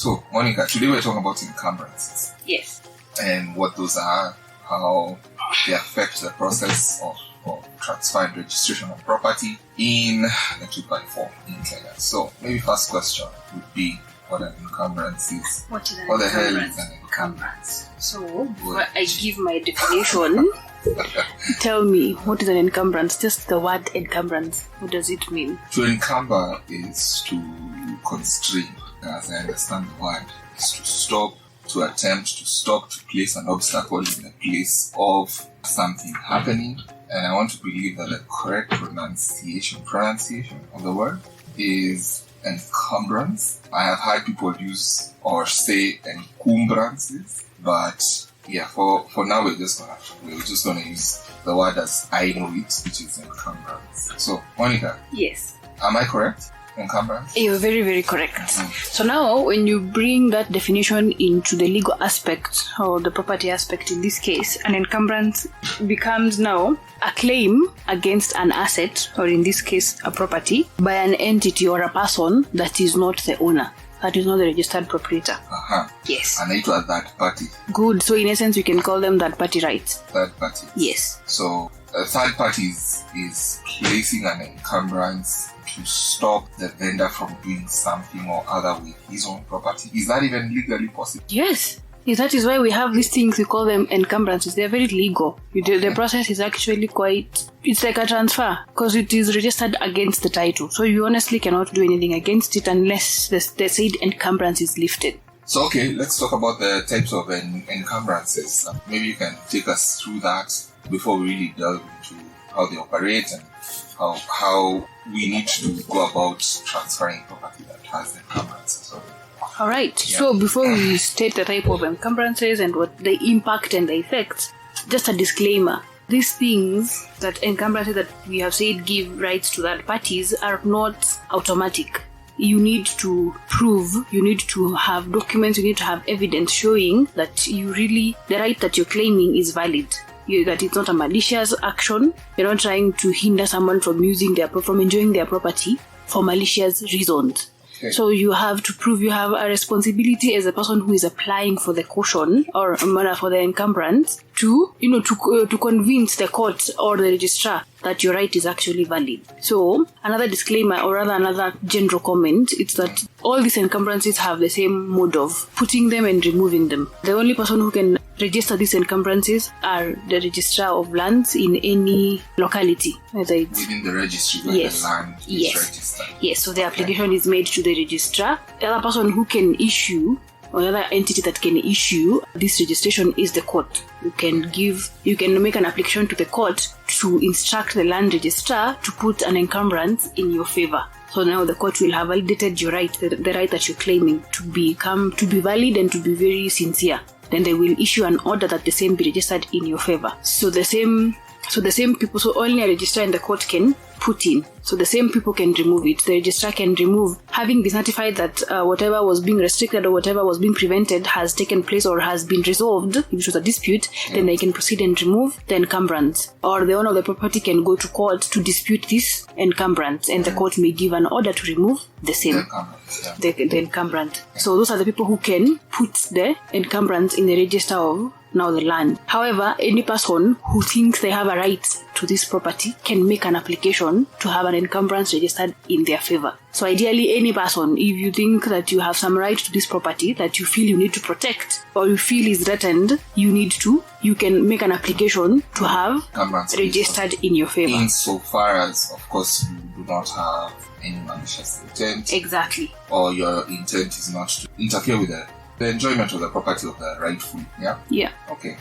So, Monica, today we're talking about encumbrances. Yes. And what those are, how they affect the process of transfer and registration of property in the 2x4 in Kenya. So, maybe first question would be what an encumbrance is. What is an What the hell encumbrance? is an encumbrance? So, before I give my definition, tell me, what is an encumbrance? Just the word encumbrance. What does it mean? To encumber is to constrain, as I understand the word, is to stop, to attempt to stop, to place an obstacle in the place of something happening. And I want to believe that the correct pronunciation of the word is encumbrance. I have heard people use or say encumbrances, but yeah, for now we're just gonna use the word as I know it, which is encumbrance. So, Monica. Yes. Am I correct? Encumbrance? You're very, very correct. So now, when you bring that definition into the legal aspect, or the property aspect in this case, an encumbrance becomes now a claim against an asset, or in this case, a property, by an entity or a person that is not the owner. That is not the registered proprietor. Yes. And it was that party. Good. So in essence, we can call them third party rights. Third party. Yes. So a third party is placing an encumbrance to stop the vendor from doing something or other with his own property. Is that even legally possible? Yes. That is why we have these things, we call them encumbrances. They're very legal. The process is actually it's like a transfer because it is registered against the title. So you honestly cannot do anything against it unless the said encumbrance is lifted. So okay, let's talk about the types of encumbrances. Maybe you can take us through that before we really delve into how they operate and how we need to go about transferring property that has encumbrances. All right. Yeah. So before we state the type of encumbrances and what the impact and the effects, just a disclaimer. These things that encumbrances that we have said give rights to third parties are not automatic. You need to prove, you need to have documents, you need to have evidence showing that the right that you're claiming is valid. That it's not a malicious action. You're not trying to hinder someone from enjoying their property for malicious reasons. Okay. So you have to prove you have a responsibility as a person who is applying for the caution or for the encumbrance to convince the court or the registrar that your right is actually valid. So another disclaimer, or rather another general comment, it's that all these encumbrances have the same mode of putting them and removing them. The only person who can register these encumbrances are the registrar of lands in any locality. Whether it's within the registry where the land is registered. Yes, so the application is made to the registrar. The other person who can issue, or another entity that can issue this registration is the court. You can make an application to the court to instruct the land registrar to put an encumbrance in your favor. So now the court will have validated your right, the right that you're claiming to be valid and to be very sincere. Then they will issue an order that the same be registered in your favor. So the same people, so only a registrar and the court can put in. So the same people can remove it. The registrar can remove, having been certified that whatever was being restricted or whatever was being prevented has taken place or has been resolved, if it was a dispute, then they can proceed and remove the encumbrance. Or the owner of the property can go to court to dispute this encumbrance, and the court may give an order to remove the same, the encumbrance. So those are the people who can put the encumbrance in the register of now the land. However, any person who thinks they have a right to this property can make an application to have an encumbrance registered in their favor. So ideally, any person, if you think that you have some right to this property that you feel you need to protect or you feel is threatened, you can make an application to have registered in your favor. Insofar as, of course, you do not have any malicious intent. Exactly. Or your intent is not to interfere with the enjoyment of the property of the rightful, yeah? Yeah. Okay.